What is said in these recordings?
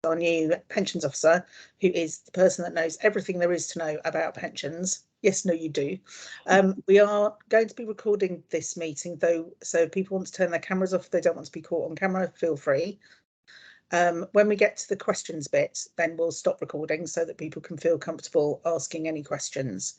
our new pensions officer, who is the person that knows everything there is to know about pensions. Yes, no, you do. We are going to be recording this meeting, though, so if people want to turn their cameras off if they don't want to be caught on camera, feel free. When we get to the questions bit, then we'll stop recording so that people can feel comfortable asking any questions.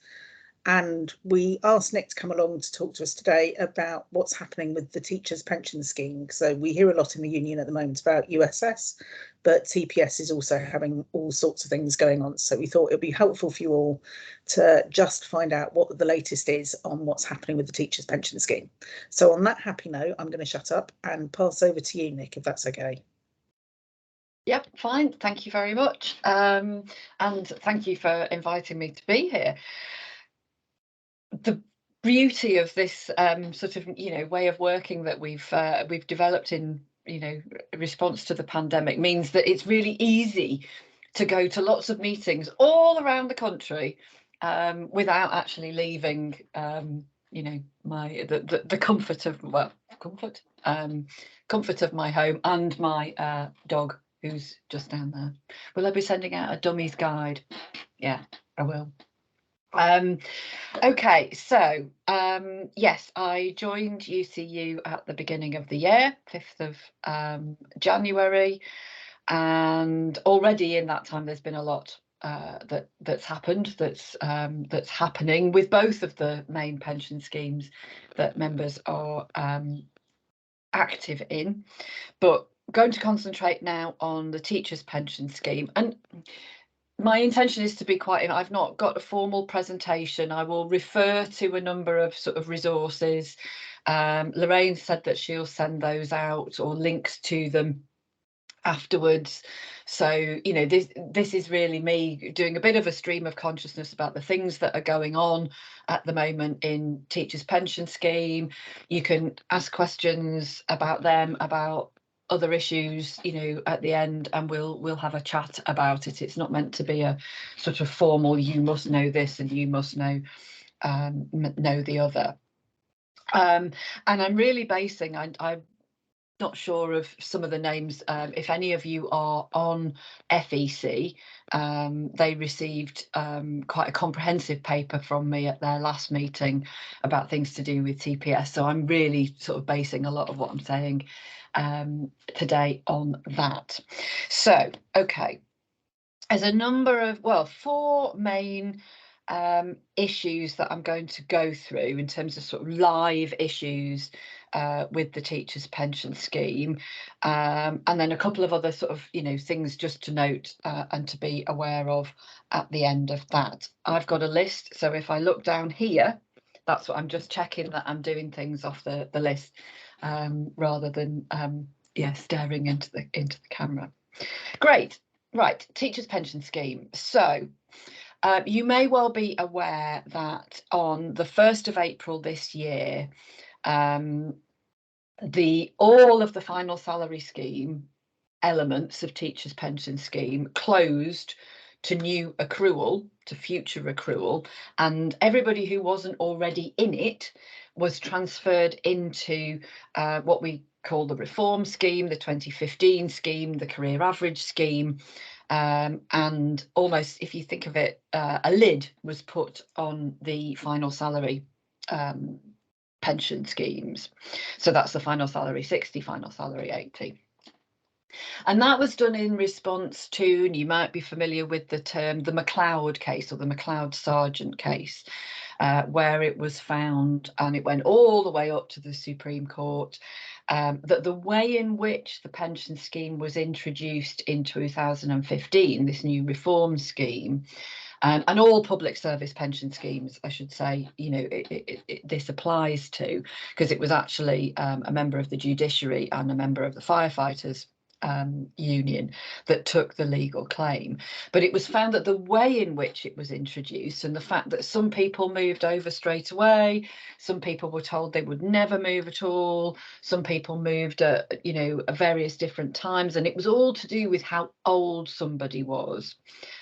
And we asked Nick to come along to talk to us today about what's happening with the teachers' pension scheme. So we hear a lot in the union at the moment about USS, but TPS is also having all sorts of things going on. So we thought it would be helpful for you all to just find out what the latest is on what's happening with the teachers' pension scheme. So on that happy note, I'm going to shut up and pass over to you, Nick, if that's okay. Yep, fine. Thank you very much. And thank you for inviting me to be here. The beauty of this sort of, way of working that we've developed in, response to the pandemic means that it's really easy to go to lots of meetings all around the country without actually leaving, the comfort of comfort of my home and my dog, who's just down there. Will I be sending out a dummies guide? Yeah, I will. Okay, so yes, I joined UCU at the beginning of the year, 5th of January, and already in that time there's been a lot that's happened, that's happening with both of the main pension schemes that members are active in, but going to concentrate now on the teachers' pension scheme. And my intention is to be quite, I've not got a formal presentation. I will refer to a number of sort of resources. Lorraine said that she'll send those out or links to them afterwards. So, this is really me doing a bit of a stream of consciousness about the things that are going on at the moment in teachers' pension scheme. You can ask questions about them, about other issues, at the end, and we'll have a chat about it. It's not meant to be a sort of formal, you must know this and you must know the other. And I'm really basing, I'm not sure of some of the names. If any of you are on FEC, they received quite a comprehensive paper from me at their last meeting about things to do with TPS. So I'm really sort of basing a lot of what I'm saying today on that. So, okay, there's a number of, 4 main issues that I'm going to go through in terms of sort of live issues with the teachers' pension scheme, and then a couple of other sort of things just to note and to be aware of at the end of that. I've got a list, so if I look down here, that's what I'm just checking that I'm doing things off the list rather than staring into the camera. Great. Right, teachers' pension scheme. So you may well be aware that on the 1st of April this year, all of the final salary scheme elements of teachers' pension scheme closed to new accrual, to future accrual, and everybody who wasn't already in it was transferred into what we call the reform scheme, the 2015 scheme, the career average scheme, and almost, if you think of it, a lid was put on the final salary pension schemes. So that's the final salary 60, final salary 80. And that was done in response to, and you might be familiar with the term, the MacLeod case, or the MacLeod Sargent case, where it was found, and it went all the way up to the Supreme Court, that the way in which the pension scheme was introduced in 2015, this new reform scheme, and all public service pension schemes, I should say, this applies to, because it was actually a member of the judiciary and a member of the firefighters union that took the legal claim. But it was found that the way in which it was introduced, and the fact that some people moved over straight away, some people were told they would never move at all, some people moved at various different times, and it was all to do with how old somebody was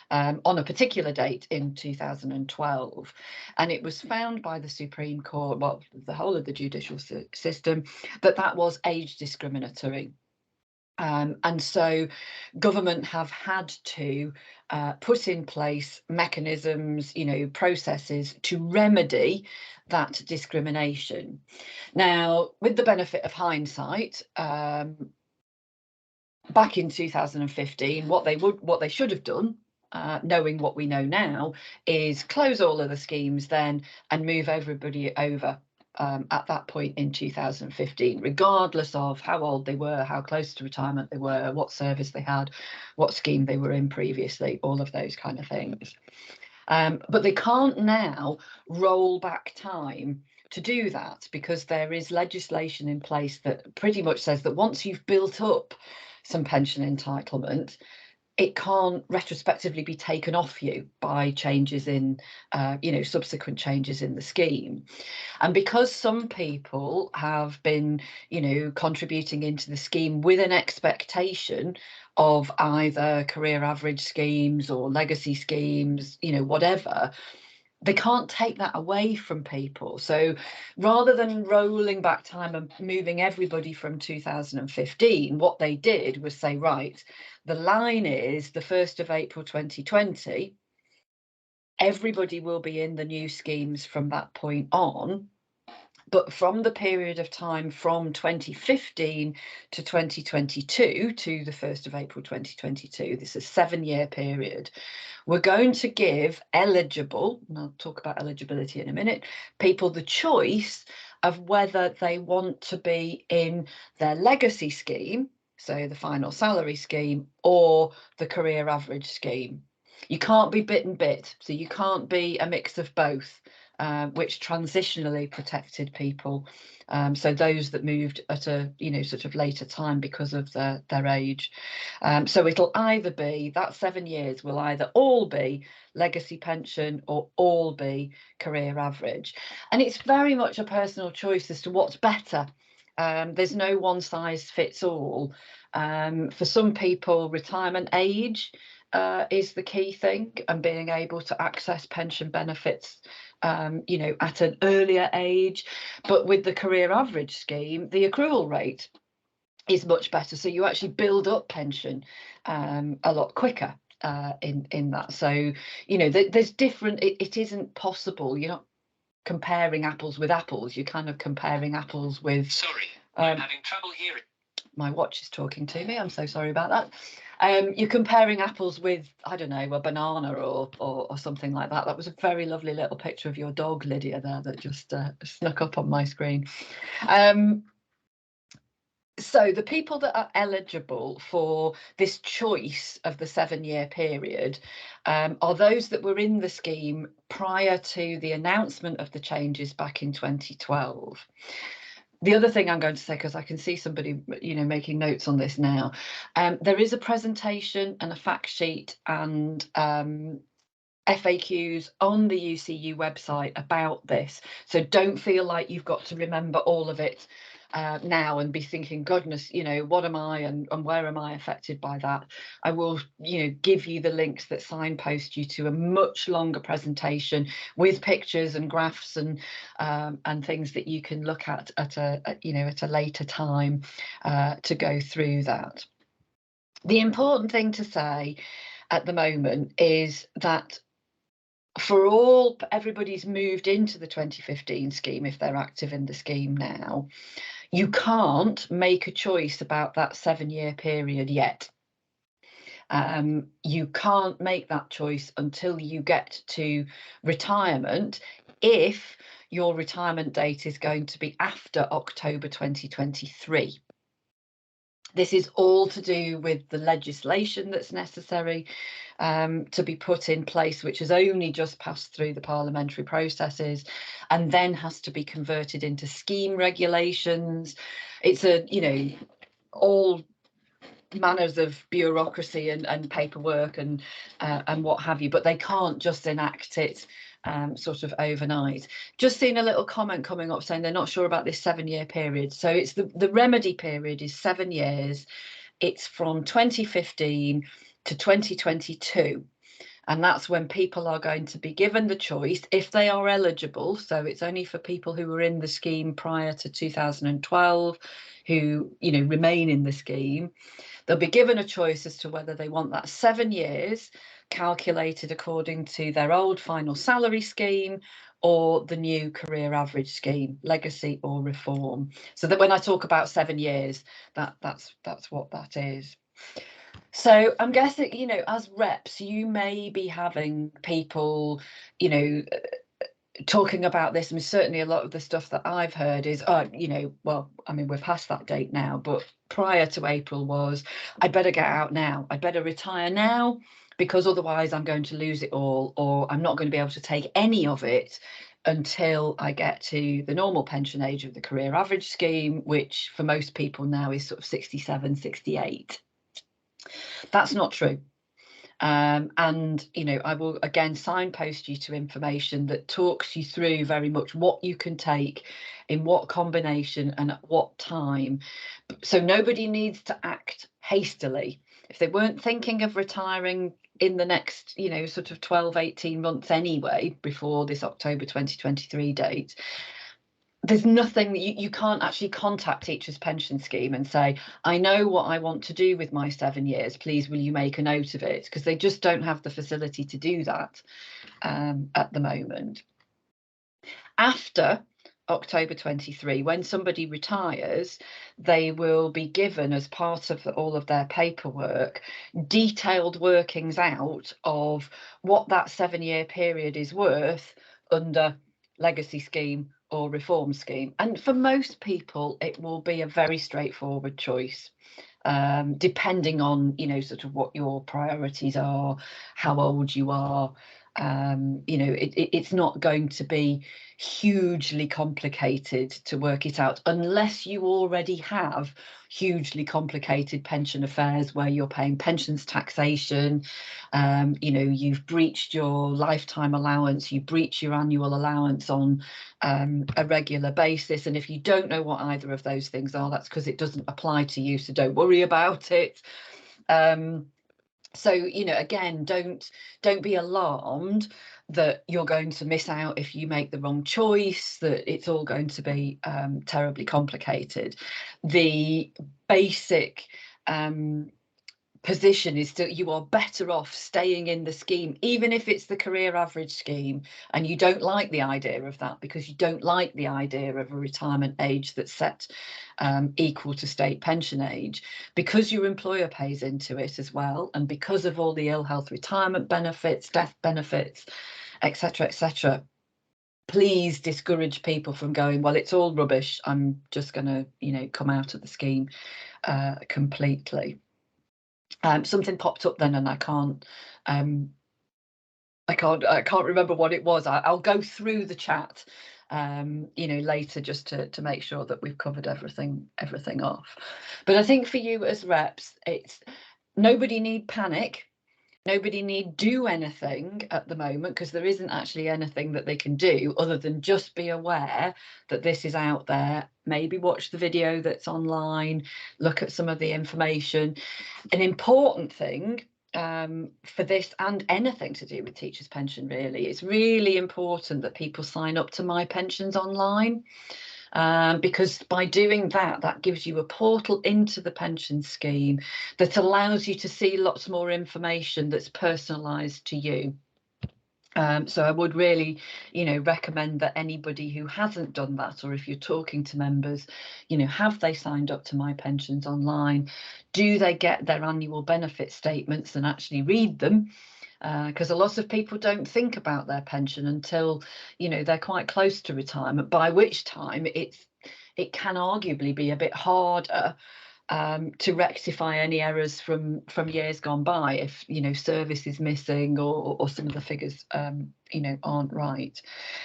on a particular date in 2012. And it was found by the Supreme Court, well, the whole of the judicial system, that was age discriminatory. And so government have had to put in place mechanisms, processes to remedy that discrimination. Now, with the benefit of hindsight, back in 2015, what they should have done, knowing what we know now, is close all of the schemes then and move everybody over at that point in 2015, regardless of how old they were, how close to retirement they were, what service they had, what scheme they were in previously, all of those kind of things. But they can't now roll back time to do that, because there is legislation in place that pretty much says that once you've built up some pension entitlement, it can't retrospectively be taken off you by changes in, subsequent changes in the scheme. And because some people have been, contributing into the scheme with an expectation of either career average schemes or legacy schemes, whatever, they can't take that away from people. So rather than rolling back time and moving everybody from 2015, what they did was say, right, the line is the 1st of April 2020. Everybody will be in the new schemes from that point on. But from the period of time from 2015 to 2022 to the 1st of April 2022, this is a 7-year period, we're going to give eligible, and I'll talk about eligibility in a minute, people the choice of whether they want to be in their legacy scheme, so the final salary scheme, or the career average scheme. You can't be bit and bit, so you can't be a mix of both. Which transitionally protected people, so those that moved at a sort of later time because of their age. So it'll either be that 7 years will either all be legacy pension or all be career average, and it's very much a personal choice as to what's better. There's no one size fits all. For some people, retirement age is the key thing, and being able to access pension benefits at an earlier age. But with the career average scheme, the accrual rate is much better, so you actually build up pension a lot quicker in that. So there's different, it isn't possible, you're not comparing apples with apples, you're kind of comparing apples with, sorry, I'm having trouble hearing. My watch is talking to me, I'm so sorry about that. You're comparing apples with, I don't know, a banana or something like that. That was a very lovely little picture of your dog, Lydia, there, that just snuck up on my screen. So the people that are eligible for this choice of the 7-year period are those that were in the scheme prior to the announcement of the changes back in 2012. The other thing I'm going to say, because I can see somebody, making notes on this now, there is a presentation and a fact sheet and FAQs on the UCU website about this. So don't feel like you've got to remember all of it now and be thinking, goodness, what am I and where am I affected by that? I will, give you the links that signpost you to a much longer presentation with pictures and graphs and things that you can look at a later time to go through that. The important thing to say at the moment is that for everybody's moved into the 2015 scheme, if they're active in the scheme now, you can't make a choice about that 7-year period yet. You can't make that choice until you get to retirement, if your retirement date is going to be after October 2023. This is all to do with the legislation that's necessary to be put in place, which has only just passed through the parliamentary processes and then has to be converted into scheme regulations. It's all manners of bureaucracy and paperwork and what have you, but they can't just enact it sort of overnight. Just seen a little comment coming up saying they're not sure about this 7-year period. So it's the remedy period is 7 years. It's from 2015 to 2022. And that's when people are going to be given the choice, if they are eligible. So it's only for people who were in the scheme prior to 2012, who, remain in the scheme. They'll be given a choice as to whether they want that 7 years calculated according to their old final salary scheme or the new career average scheme, legacy or reform. So that when I talk about 7 years, that's what that is. So I'm guessing, as reps, you may be having people, talking about this. And certainly a lot of the stuff that I've heard is, well, I mean, we're past that date now, but prior to April was, I'd better get out now. I'd better retire now, because otherwise I'm going to lose it all, or I'm not going to be able to take any of it until I get to the normal pension age of the career average scheme, which for most people now is sort of 67, 68. That's not true. And, I will again signpost you to information that talks you through very much what you can take in what combination and at what time. So nobody needs to act hastily. If they weren't thinking of retiring in the next, sort of 12, 18 months anyway, before this October 2023 date, there's nothing that you can't actually contact Teachers Pension Scheme and say, I know what I want to do with my 7 years, please will you make a note of it, because they just don't have the facility to do that at the moment. After October 23, when somebody retires, they will be given, as part of all of their paperwork, detailed workings out of what that 7-year period is worth under legacy scheme or reform scheme. And for most people, it will be a very straightforward choice, depending on, sort of what your priorities are, how old you are. It's not going to be hugely complicated to work it out, unless you already have hugely complicated pension affairs where you're paying pensions taxation, you've breached your lifetime allowance, you breach your annual allowance on a regular basis. And if you don't know what either of those things are, that's because it doesn't apply to you, so don't worry about it. So, again, don't be alarmed that you're going to miss out if you make the wrong choice, that it's all going to be terribly complicated. The basic position is that you are better off staying in the scheme, even if it's the career average scheme and you don't like the idea of that, because you don't like the idea of a retirement age that's set equal to state pension age, because your employer pays into it as well, and because of all the ill health retirement benefits, death benefits, etc., etc. Please discourage people from going, well, it's all rubbish, I'm just going to come out of the scheme completely. Something popped up then, and I can't remember what it was. I'll go through the chat, later, just to make sure that we've covered everything off. But I think for you as reps, it's nobody need panic. Nobody need do anything at the moment, because there isn't actually anything that they can do other than just be aware that this is out there. Maybe watch the video that's online, look at some of the information. An important thing for this and anything to do with teachers' pension, really, it's really important that people sign up to My Pensions Online. Because by doing that gives you a portal into the pension scheme that allows you to see lots more information that's personalised to you. So I would really, recommend that anybody who hasn't done that, or if you're talking to members, have they signed up to My Pensions Online? Do they get their annual benefit statements and actually read them? Because a lot of people don't think about their pension until, they're quite close to retirement, by which time it can arguably be a bit harder to rectify any errors from years gone by, if service is missing, or some of the figures aren't right.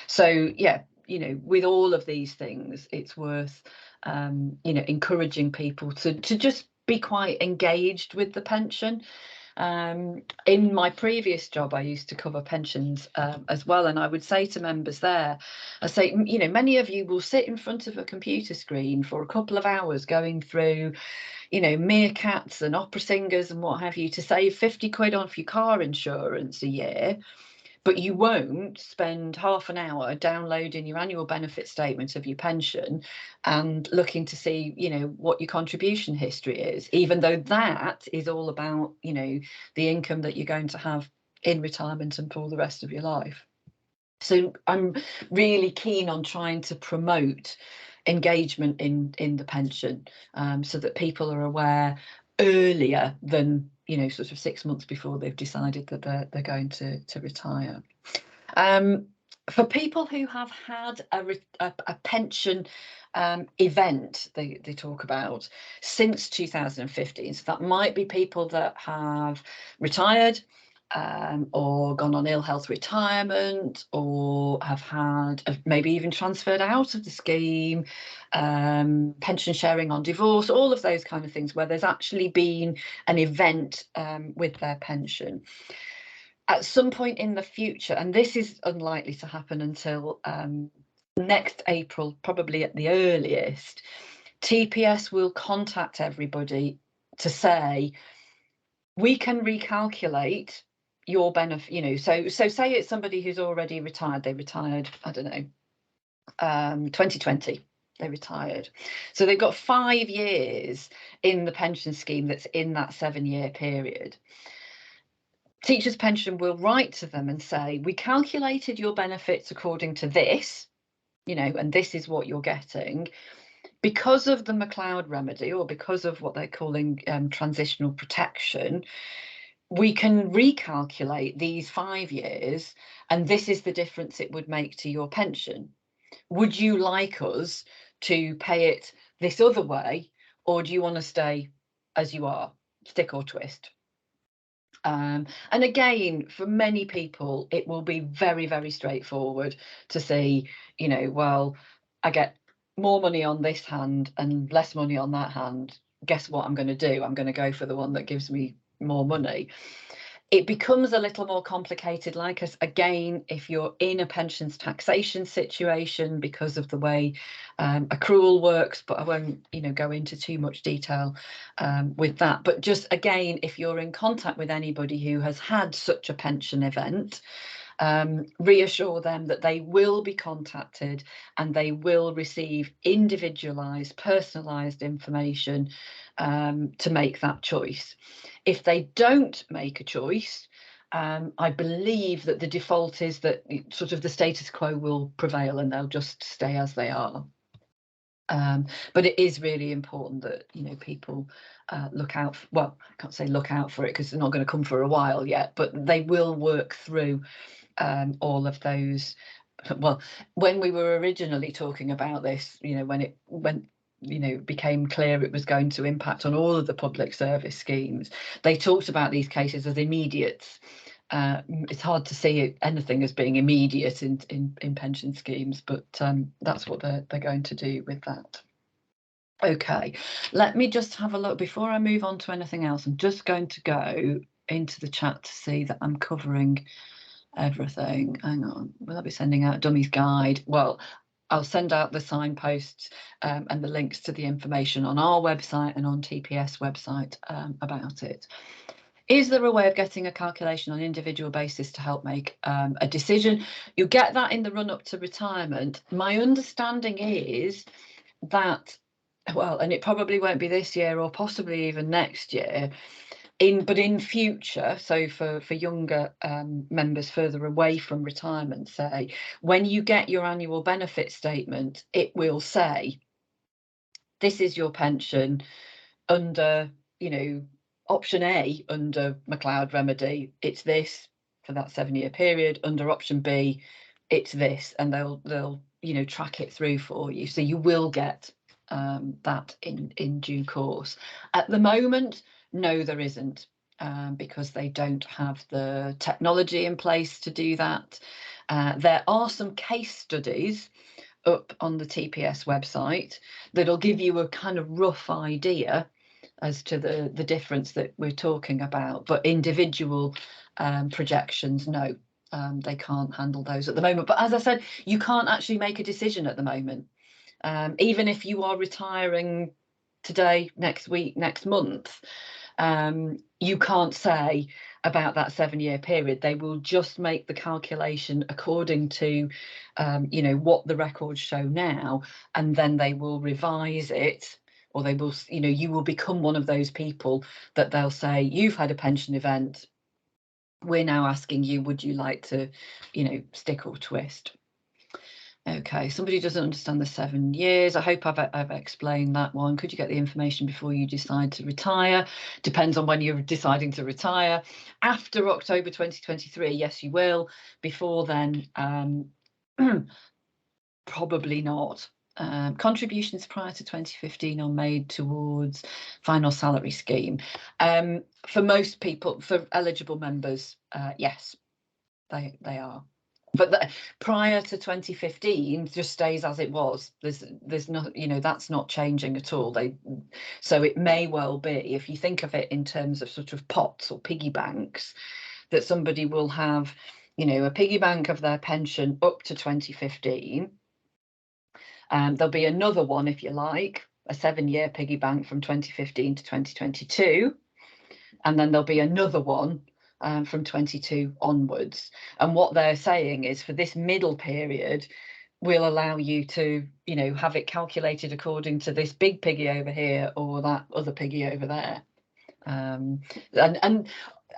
So yeah, with all of these things, it's worth encouraging people to just be quite engaged with the pension. In my previous job, I used to cover pensions as well, and I would say to members there, I say, you know, many of you will sit in front of a computer screen for a couple of hours going through, you know, meerkats and opera singers and what have you to save 50 quid off your car insurance a year. But you won't spend half an hour downloading your annual benefit statement of your pension and looking to see, you know, what your contribution history is, even though that is all about, you know, the income that you're going to have in retirement and for the rest of your life. So I'm really keen on trying to promote engagement in the pension, so that people are aware earlier than, you know, sort of 6 months before they've decided that they're going to retire. For people who have had a pension event, they talk about since 2015, so that might be people that have retired, or gone on ill health retirement, or have maybe even transferred out of the scheme, pension sharing on divorce, all of those kind of things where there's actually been an event with their pension. At some point in the future, and this is unlikely to happen until next April, probably at the earliest, TPS will contact everybody to say, we can recalculate your benefit, you know, so say it's somebody who's already retired, they retired, I don't know, 2020, they retired. So they've got 5 years in the pension scheme that's in that 7-year period. Teachers' pension will write to them and say, we calculated your benefits according to this, you know, and this is what you're getting. Because of the McLeod remedy, or because of what they're calling transitional protection, we can recalculate these 5 years, and this is the difference it would make to your pension. Would you like us to pay it this other way, or do you want to stay as you are, stick or twist? And again, for many people, it will be very, very straightforward to say, you know, well, I get more money on this hand and less money on that hand. Guess what I'm going to do? I'm going to go for the one that gives me more money. It becomes a little more complicated, like us again, if you're in a pensions taxation situation because of the way accrual works, but I won't, you know, go into too much detail with that. But just again, if you're in contact with anybody who has had such a pension event, reassure them that they will be contacted and they will receive individualised, personalised information to make that choice. If they don't make a choice, I believe that the default is that sort of the status quo will prevail and they'll just stay as they are. But it is really important that, you know, people look out. Well, I can't say look out for it because they're not going to come for a while yet, but they will work through all of those. Well, when we were originally talking about this, you know, when you know, became clear it was going to impact on all of the public service schemes, they talked about these cases as immediate. It's hard to see anything as being immediate in pension schemes, but that's what they're going to do with that. Okay, let me just have a look before I move on to anything else. I'm just going to go into the chat to see that I'm covering everything. Hang on, will I be sending out Dummy's guide? Well, I'll send out the signposts and the links to the information on our website and on TPS website about it. Is there a way of getting a calculation on an individual basis to help make a decision? You get that in the run up to retirement. My understanding is that, well, and it probably won't be this year or possibly even next year, but in future, so for younger members further away from retirement, say, when you get your annual benefit statement, it will say, this is your pension under, you know, option A under McLeod remedy, it's this for that 7-year period. Under option B, it's this, and they'll you know, track it through for you. So you will get that in due course. At the moment, no, there isn't, because they don't have the technology in place to do that. There are some case studies up on the TPS website that'll give you a kind of rough idea as to the difference that we're talking about, but individual projections, no, they can't handle those at the moment. But as I said, you can't actually make a decision at the moment. Even if you are retiring today, next week, next month, you can't say about that 7-year period. They will just make the calculation according to what the records show now, and then they will revise it, or they will, you will become one of those people that they'll say, you've had a pension event, we're now asking you, would you like to stick or twist? Okay, somebody doesn't understand the 7 years. I hope I've explained that one. Could you get the information before you decide to retire? Depends on when you're deciding to retire. After October 2023, yes, you will. Before then, probably not. Contributions prior to 2015 are made towards final salary scheme. For most people, for eligible members, yes, they are. But prior to 2015 just stays as it was. There's not, that's not changing at all. So it may well be, if you think of it in terms of sort of pots or piggy banks, that somebody will have, a piggy bank of their pension up to 2015. There'll be another one, if you like, a 7-year piggy bank from 2015 to 2022, and then there'll be another one from 22 onwards. And what they're saying is, for this middle period, we'll allow you to, have it calculated according to this big piggy over here or that other piggy over there. And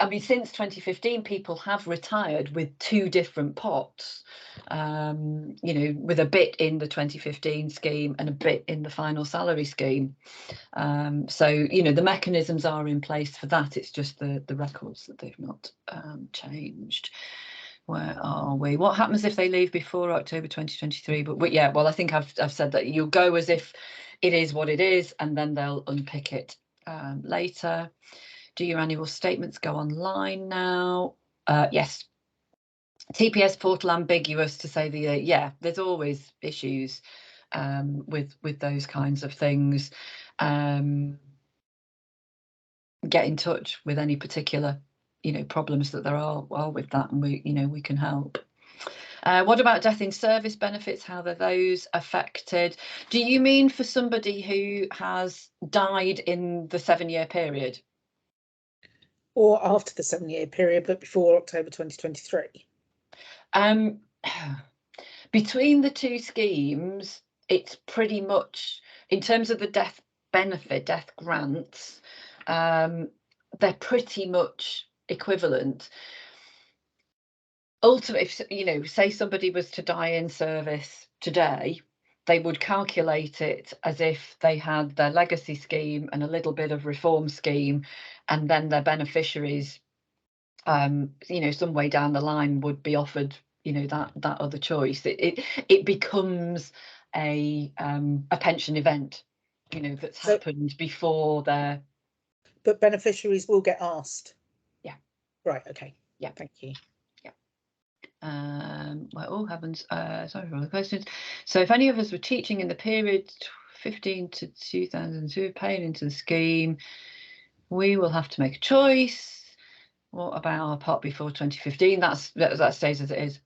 I mean, since 2015, people have retired with 2 different pots, with a bit in the 2015 scheme and a bit in the final salary scheme. So, the mechanisms are in place for that. It's just the records that they've not changed. Where are we? What happens if they leave before October 2023? But yeah, well, I think I've said that you'll go as if it is what it is, and then they'll unpick it later. Do your annual statements go online now? Yes. TPS portal ambiguous to say there's always issues with those kinds of things. Get in touch with any particular problems that there are with that, and we can help. What about death in service benefits? How are those affected? Do you mean for somebody who has died in the 7-year period? Or after the 7-year period, but before October 2023? Between the 2 schemes, it's pretty much, in terms of the death benefit, death grants, they're pretty much equivalent. Ultimately, say somebody was to die in service today, they would calculate it as if they had their legacy scheme and a little bit of reform scheme, and then their beneficiaries, some way down the line would be offered, that other choice. It becomes a pension event, that's happened before their. But beneficiaries will get asked. Yeah. Right. Okay. Yeah. Thank you. Well, all happens. Sorry for all the questions. So, if any of us were teaching in the period 15 to 2002, paying into the scheme, we will have to make a choice. What about our pot before 2015? That stays as it is.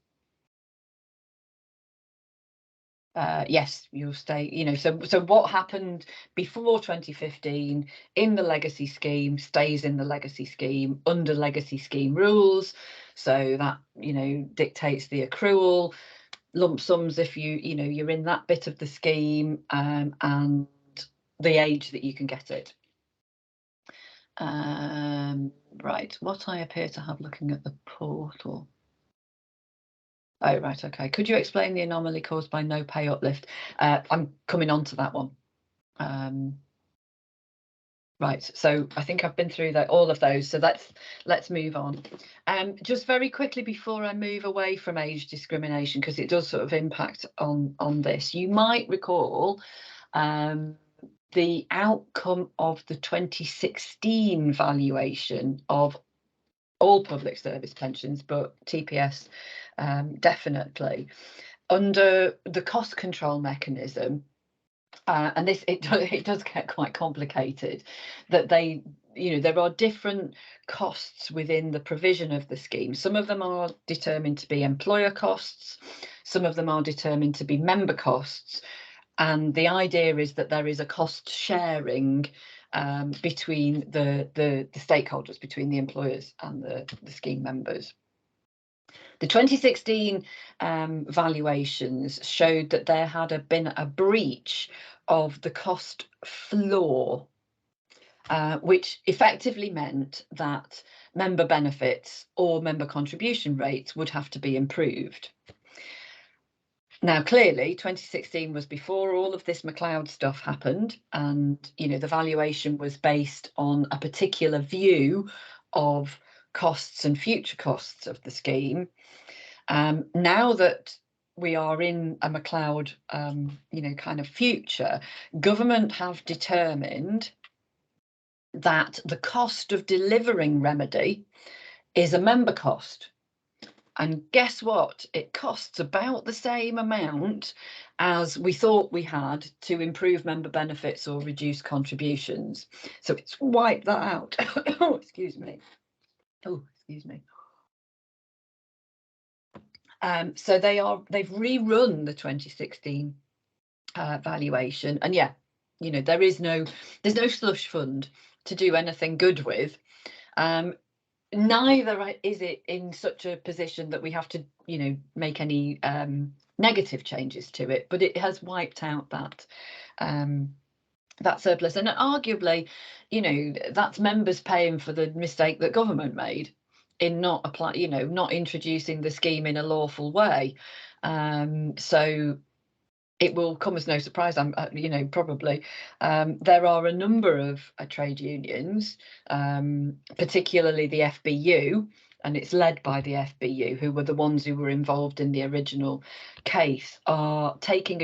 Yes, you'll stay. So what happened before 2015 in the legacy scheme stays in the legacy scheme under legacy scheme rules. So that dictates the accrual, lump sums if you're in that bit of the scheme, and the age that you can get it. Right, what I appear to have looking at the portal. Oh, right, okay. Could you explain the anomaly caused by no pay uplift? I'm coming on to that one. Right, so I think I've been through all of those, so let's move on. Just very quickly before I move away from age discrimination, because it does sort of impact on this. You might recall the outcome of the 2016 valuation of all public service pensions, but TPS definitely. Under the cost control mechanism, and this it does get quite complicated, that they, there are different costs within the provision of the scheme. Some of them are determined to be employer costs, some of them are determined to be member costs, and the idea is that there is a cost sharing between the stakeholders, between the employers and the scheme members. The 2016 valuations showed that there had been a breach of the cost floor, which effectively meant that member benefits or member contribution rates would have to be improved. Now, clearly, 2016 was before all of this McLeod stuff happened, and the valuation was based on a particular view of costs and future costs of the scheme. Now that we are in a McLeod, kind of future, government have determined that the cost of delivering remedy is a member cost. And guess what? It costs about the same amount as we thought we had to improve member benefits or reduce contributions. So it's wiped that out. Oh, excuse me. Oh, excuse me. So they've rerun the 2016 valuation, and yeah, there's no slush fund to do anything good with. Neither is it in such a position that we have to, make any negative changes to it, but it has wiped out that surplus, and arguably, that's members paying for the mistake that government made in not introducing the scheme in a lawful way. So it will come as no surprise, probably. There are a number of trade unions, particularly the FBU, and it's led by the FBU, who were the ones who were involved in the original case, are taking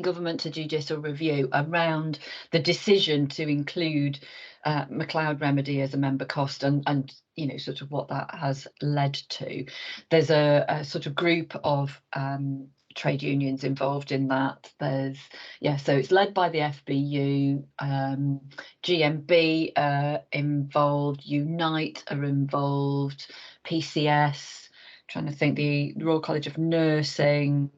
government to judicial review around the decision to include McLeod remedy as a member cost, and sort of what that has led to. There's a sort of group of trade unions involved in that. So it's led by the FBU, GMB involved, Unite are involved, PCS, trying to think, the Royal College of Nursing,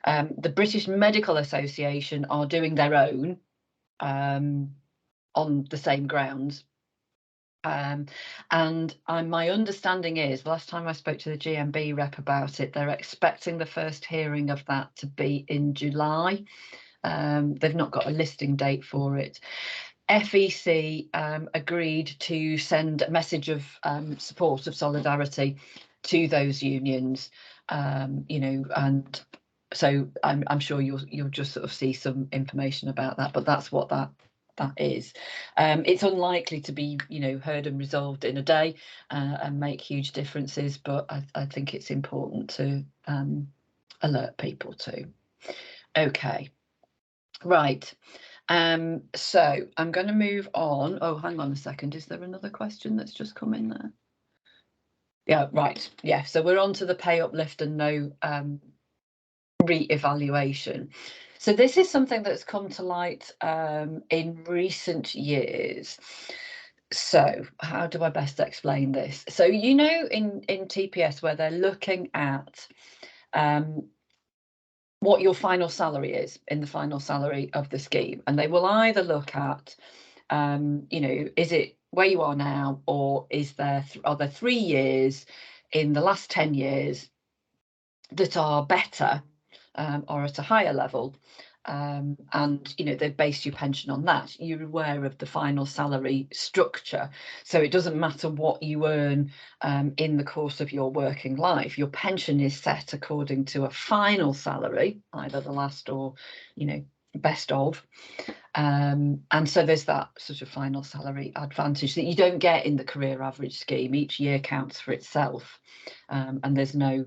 the British Medical Association are doing their own on the same grounds. And my understanding is, last time I spoke to the GMB rep about it, they're expecting the first hearing of that to be in July. They've not got a listing date for it. FEC agreed to send a message of support, of solidarity to those unions, and so I'm sure you'll just sort of see some information about that, but that's what that is. It's unlikely to be, heard and resolved in a day and make huge differences, but I think it's important to alert people to. Okay, right. So I'm going to move on. Oh, hang on a second. Is there another question that's just come in there? Yeah, right. Yeah, so we're on to the pay uplift and no re-evaluation. So this is something that's come to light in recent years. So how do I best explain this? So, in TPS, where they're looking at what your final salary is in the final salary of the scheme, and they will either look at, is it where you are now, or are there 3 years in the last 10 years that are better or at a higher level, and they base your pension on that. You're aware of the final salary structure, so it doesn't matter what you earn in the course of your working life. Your pension is set according to a final salary, either the last or best of, and so there's that sort of final salary advantage that you don't get in the career average scheme. Each year counts for itself, and there's no,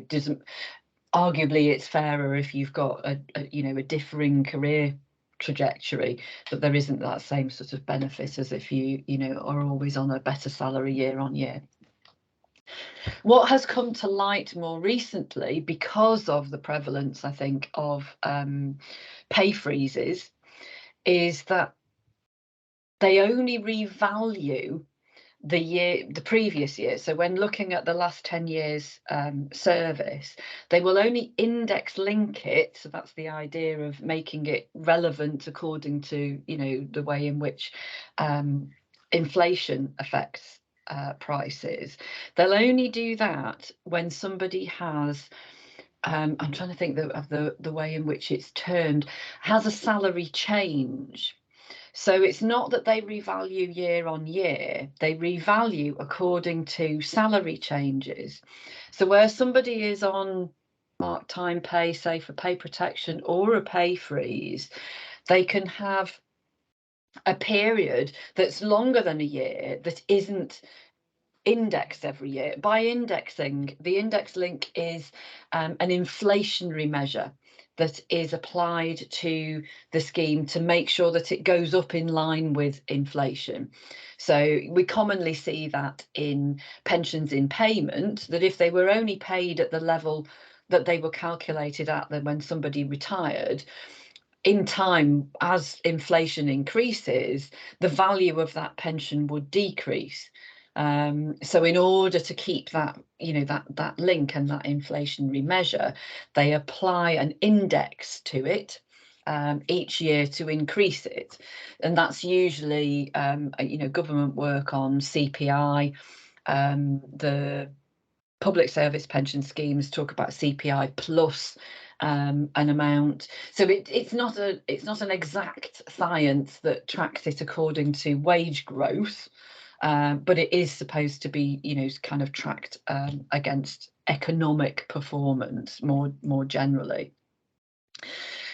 doesn't. Arguably, it's fairer if you've got a differing career trajectory, but there isn't that same sort of benefit as if you are always on a better salary year on year. What has come to light more recently, because of the prevalence, I think, of pay freezes, is that they only revalue the previous year. So when looking at the last 10 years service, they will only index link it. So that's the idea of making it relevant according to, you know, the way in which inflation affects prices. They'll only do that when somebody has I'm trying to think of the way in which it's termed, has a salary change. So it's not that they revalue year on year, they revalue according to salary changes. So where somebody is on part-time pay, say for pay protection or a pay freeze, they can have a period that's longer than a year that isn't indexed every year. By indexing, the index link is an inflationary measure that is applied to the scheme to make sure that it goes up in line with inflation. So we commonly see that in pensions in payment, that if they were only paid at the level that they were calculated at when somebody retired, in time, as inflation increases, the value of that pension would decrease. So in order to keep that, you know, that link and that inflationary measure, they apply an index to it each year to increase it. And that's usually, you know, government work on CPI. The public service pension schemes talk about CPI plus an amount. So it's not an exact science that tracks it according to wage growth, but it is supposed to be, you know, kind of tracked against economic performance more generally.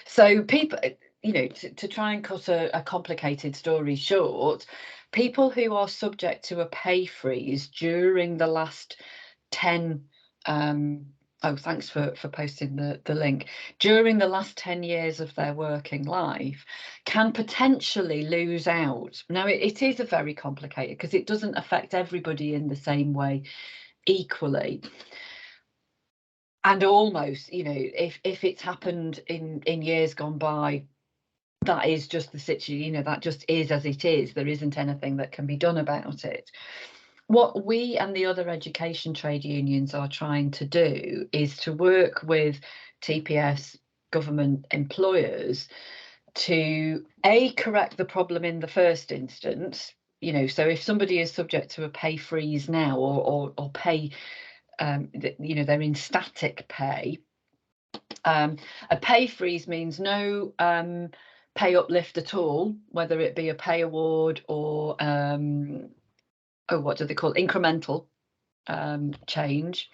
So people, you know, to try and cut a complicated story short, people who are subject to a pay freeze during the last 10 oh, thanks for posting the link, during the last 10 years of their working life can potentially lose out. Now it is a very complicated, because it doesn't affect everybody in the same way equally. And almost, you know, if it's happened in years gone by, that is just the situation, you know, that just is as it is. There isn't anything that can be done about it. What we and the other education trade unions are trying to do is to work with TPS, government employers, to correct the problem in the first instance. You know, so if somebody is subject to a pay freeze now, or pay, you know, they're in static pay. A pay freeze means no pay uplift at all, whether it be a pay award or what do they call it? Incremental change,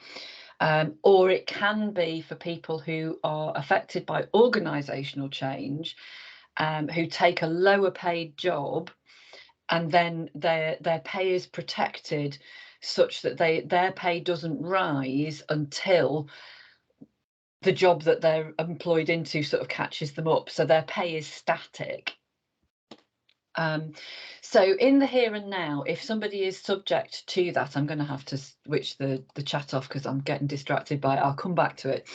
or it can be for people who are affected by organisational change, who take a lower paid job, and then their pay is protected such that their pay doesn't rise until the job that they're employed into sort of catches them up. So their pay is static. So in the here and now, if somebody is subject to that, I'm going to have to switch the chat off because I'm getting distracted by it. I'll come back to it.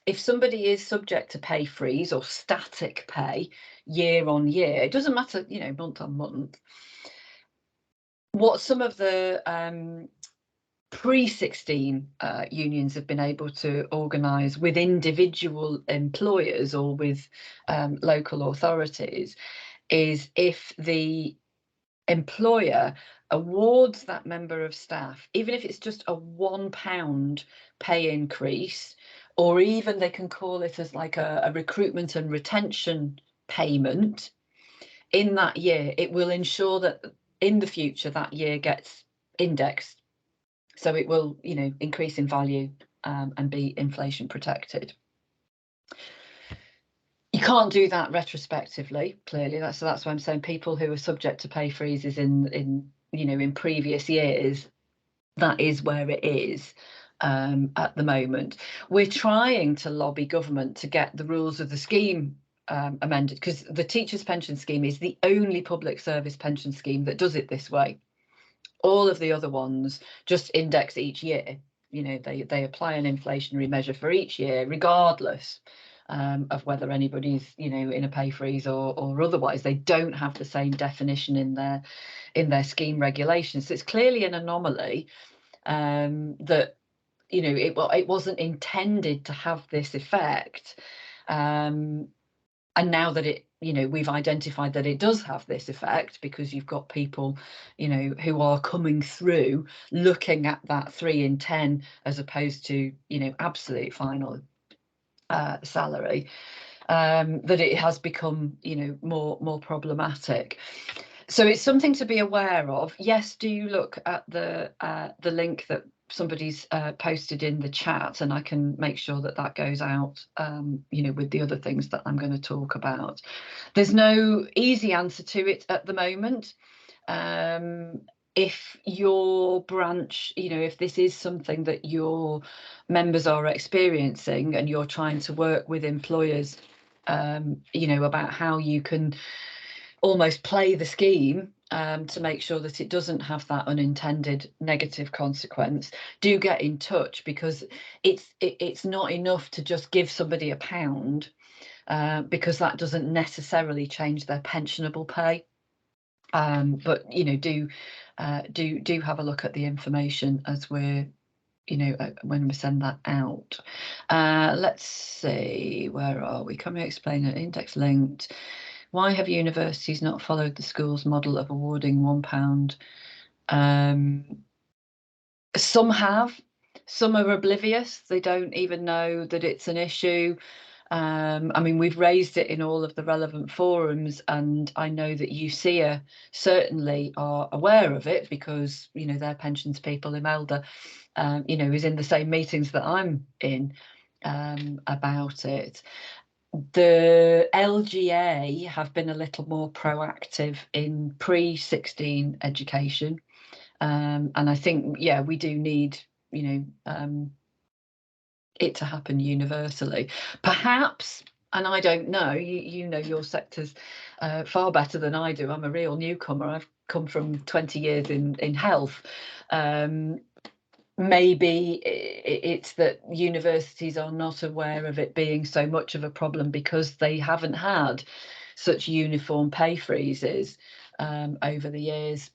If somebody is subject to pay freeze or static pay year on year, it doesn't matter, you know, month on month. What some of the pre-16 unions have been able to organise with individual employers or with local authorities is if the employer awards that member of staff, even if it's just a £1 pay increase, or even they can call it as like a recruitment and retention payment in that year, it will ensure that in the future that year gets indexed. So it will, you know, increase in value and be inflation protected. You can't do that retrospectively, clearly. That's why I'm saying people who are subject to pay freezes in you know, in previous years, that is where it is at the moment. We're trying to lobby government to get the rules of the scheme amended, because the teachers' pension scheme is the only public service pension scheme that does it this way. All of the other ones just index each year. You know, they apply an inflationary measure for each year, regardless of whether anybody's, you know, in a pay freeze or otherwise. They don't have the same definition in their scheme regulations. So it's clearly an anomaly that, you know, it wasn't intended to have this effect. And now that it, you know, we've identified that it does have this effect, because you've got people, you know, who are coming through looking at that 3 in 10 as opposed to, you know, absolute final salary, that it has become, you know, more problematic. So it's something to be aware of. Yes, do look at the link that somebody's posted in the chat, and I can make sure that that goes out, you know, with the other things that I'm going to talk about. There's no easy answer to it at the moment. If your branch, you know, if this is something that your members are experiencing and you're trying to work with employers, you know, about how you can almost play the scheme to make sure that it doesn't have that unintended negative consequence, do get in touch, because it's not enough to just give somebody £1, because that doesn't necessarily change their pensionable pay. But you know, do have a look at the information as we're, you know, when we send that out. Let's see, where are we? Can we explain it? Index linked. Why have universities not followed the school's model of awarding £1? Some have, some are oblivious. They don't even know that it's an issue. I mean, we've raised it in all of the relevant forums, and I know that UCEA certainly are aware of it, because, you know, their pensions people, Imelda, you know, is in the same meetings that I'm in about it. The LGA have been a little more proactive in pre-16 education, and I think, yeah, we do need, you know, it to happen universally, perhaps. And I don't know, you know your sectors far better than I do. I'm a real newcomer. I've come from 20 years in health. Maybe it's that universities are not aware of it being so much of a problem because they haven't had such uniform pay freezes over the years.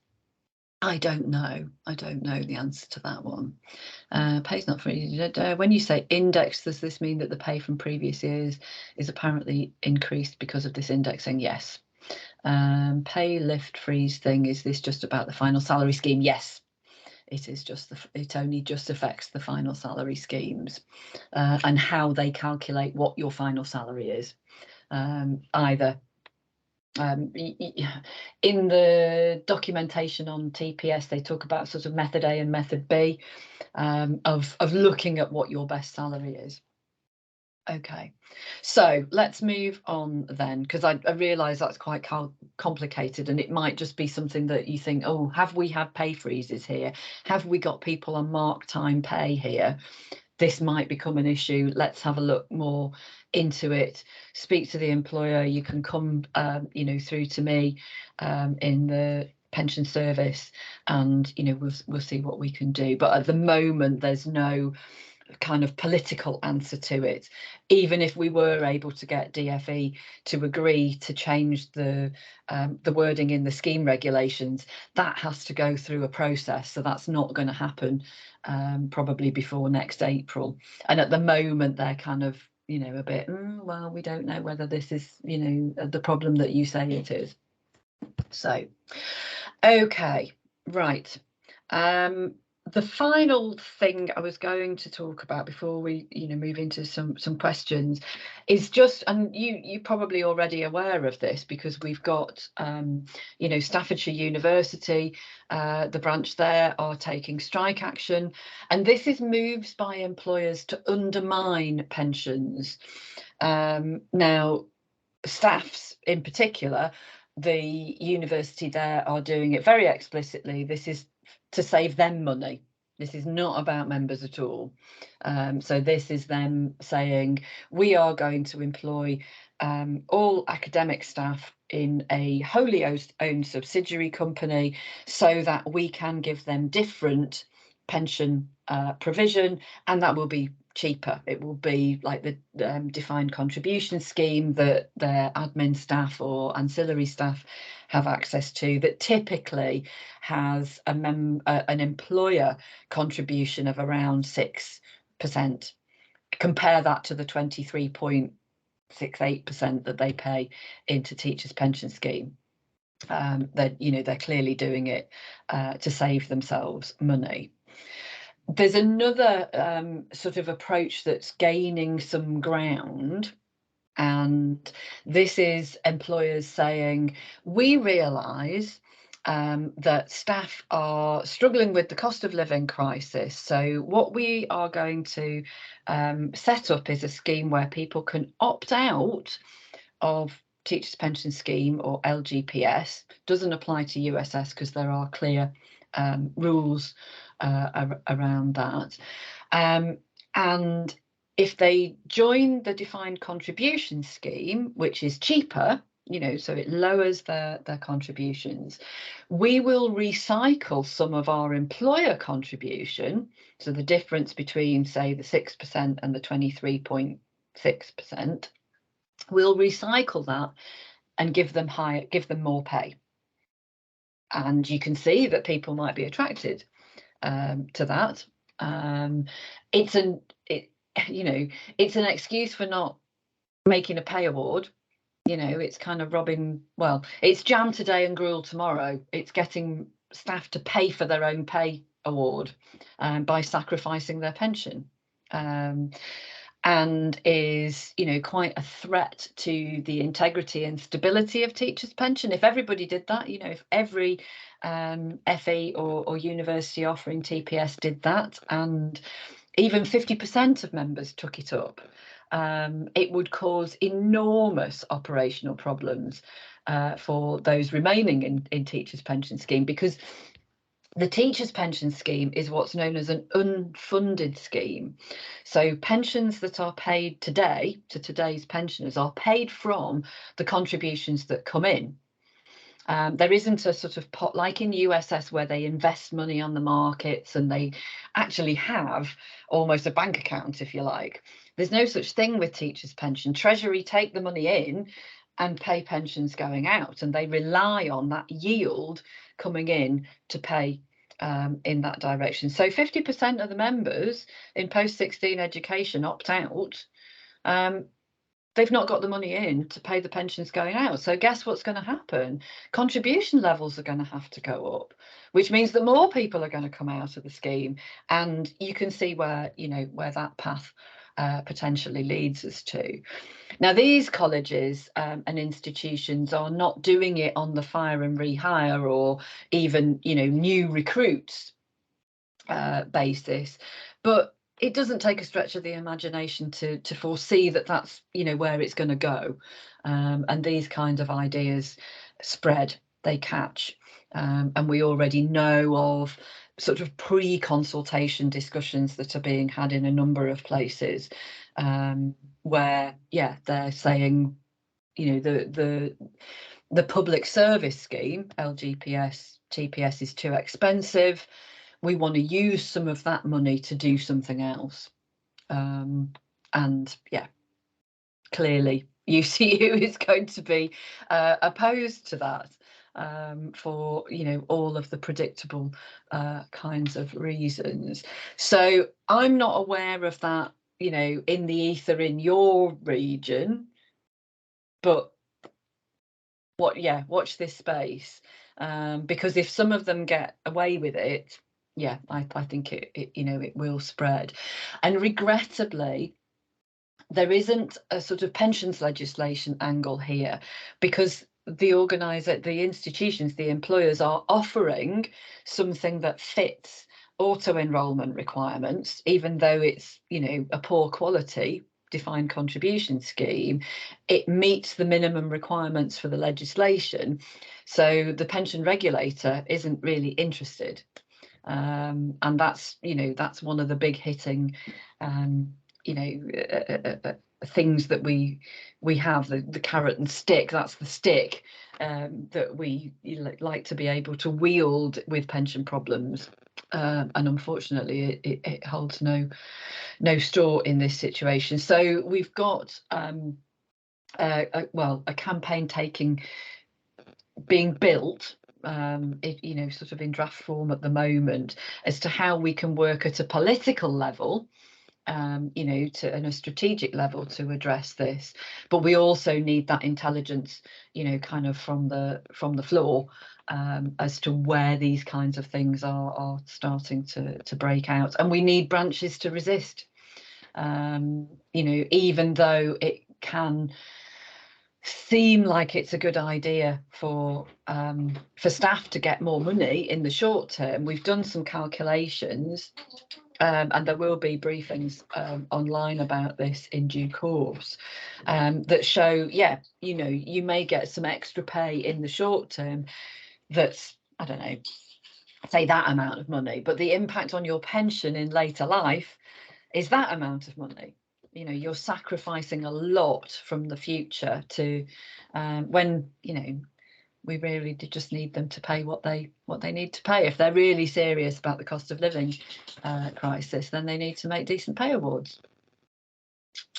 I don't know. I don't know the answer to that one. Pay's not free. When you say index, does this mean that the pay from previous years is apparently increased because of this indexing? Yes. Pay lift freeze thing, is this just about the final salary scheme? Yes. It is just it only just affects the final salary schemes and how they calculate what your final salary is. Either in the documentation on TPS, they talk about sort of method A and method B of looking at what your best salary is. Okay, so let's move on then, because I realise that's quite complicated, and it might just be something that you think, oh, have we had pay freezes here? Have we got people on mark time pay here? This might become an issue. Let's have a look more into it. Speak to the employer. You can come, you know, through to me in the pension service, and you know, we'll see what we can do. But at the moment, there's no kind of political answer to it. Even if we were able to get DFE to agree to change the wording in the scheme regulations, that has to go through a process. So that's not going to happen probably before next April. And at the moment, they're kind of, you know, a bit, well, we don't know whether this is, you know, the problem that you say it is. So, okay, right. The final thing I was going to talk about before we, you know, move into some questions is just, and you probably already aware of this, because we've got, you know, Staffordshire University, the branch there are taking strike action, and this is moves by employers to undermine pensions. Now, staffs in particular, the university there are doing it very explicitly. This is to save them money. This is not about members at all. So this is them saying, we are going to employ all academic staff in a wholly owned subsidiary company so that we can give them different pension provision, and that will be cheaper. It will be like the defined contribution scheme that their admin staff or ancillary staff have access to, that typically has an employer contribution of around 6%. Compare that to the 23.68% that they pay into teachers' pension scheme. They're clearly doing it to save themselves money. There's another sort of approach that's gaining some ground, and this is employers saying, we realise that staff are struggling with the cost of living crisis. So what we are going to set up is a scheme where people can opt out of Teachers Pension Scheme or LGPS. Doesn't apply to USS because there are clear rules around that. And if they join the defined contribution scheme, which is cheaper, so it lowers their contributions, we will recycle some of our employer contribution. So the difference between, say, the 6% and the 23.6%, we'll recycle that and give them more pay. And you can see that people might be attracted to that. It's an excuse for not making a pay award. It's kind of robbing. Well, it's jam today and gruel tomorrow. It's getting staff to pay for their own pay award by sacrificing their pension. And is, quite a threat to the integrity and stability of teachers' pension. If everybody did that, if every FE or university offering TPS did that, and even 50% of members took it up, it would cause enormous operational problems for those remaining in teachers' pension scheme, because the teachers' pension scheme is what's known as an unfunded scheme. So pensions that are paid today to today's pensioners are paid from the contributions that come in. There isn't a sort of pot like in USS where they invest money on the markets and they actually have almost a bank account, if you like. There's no such thing with teachers' pension. Treasury take the money in and pay pensions going out, and they rely on that yield coming in to pay in that direction. So 50% of the members in post-16 education opt out. They've not got the money in to pay the pensions going out. So guess what's going to happen? Contribution levels are going to have to go up, which means that more people are going to come out of the scheme. And you can see where that path potentially leads us to. Now, these colleges and institutions are not doing it on the fire and rehire or even, new recruits basis, but it doesn't take a stretch of the imagination to foresee that that's where it's going to go, and these kinds of ideas spread, they catch, and we already know of sort of pre-consultation discussions that are being had in a number of places, where they're saying the public service scheme LGPS TPS is too expensive. We want to use some of that money to do something else. And clearly UCU is going to be opposed to that for all of the predictable kinds of reasons. So I'm not aware of that in the ether in your region, but watch this space, because if some of them get away with it, I think it will spread. And regrettably, there isn't a sort of pensions legislation angle here, because the institutions, the employers are offering something that fits auto enrolment requirements, even though it's a poor quality defined contribution scheme. It meets the minimum requirements for the legislation, so the pension regulator isn't really interested. And that's, you know, that's one of the big hitting, you know, things that we have, the carrot and stick. That's the stick that we like to be able to wield with pension problems, and unfortunately it holds no straw in this situation. So we've got a campaign being built, you know, sort of in draft form at the moment, as to how we can work at a political level, you know, and a strategic level to address this. But we also need that intelligence, you know, kind of from the floor, as to where these kinds of things are starting to break out, and we need branches to resist. You know, even though it can seem like it's a good idea for staff to get more money in the short term, we've done some calculations, and there will be briefings online about this in due course, that show, yeah, you know, you may get some extra pay in the short term that's, I don't know, say that amount of money, but the impact on your pension in later life is that amount of money. You know, you're sacrificing a lot from the future to when, you know, we really just need them to pay what they need to pay. If they're really serious about the cost of living crisis, then they need to make decent pay awards.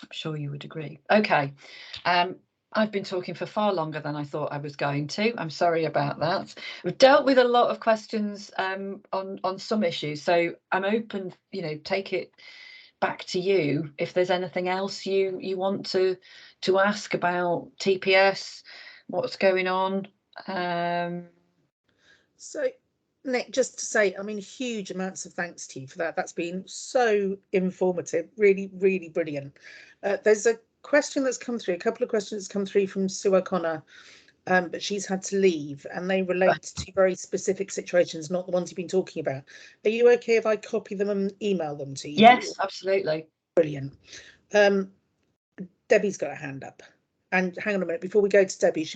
I'm sure you would agree. Okay. I've been talking for far longer than I thought I was going to. I'm sorry about that. We've dealt with a lot of questions on some issues, so I'm open, you know, take it back to you if there's anything else you want to ask about TPS, what's going on. So, Nick, just to say, I mean, huge amounts of thanks to you for that. That's been so informative, really, really brilliant. There's a question that's come through, a couple of questions come through from Sue O'Connor, but she's had to leave, and they relate to very specific situations, not the ones you've been talking about. Are you okay if I copy them and email them to you? Yes, absolutely. Brilliant. Debbie's got a hand up. And hang on a minute, before we go to Debbie, should we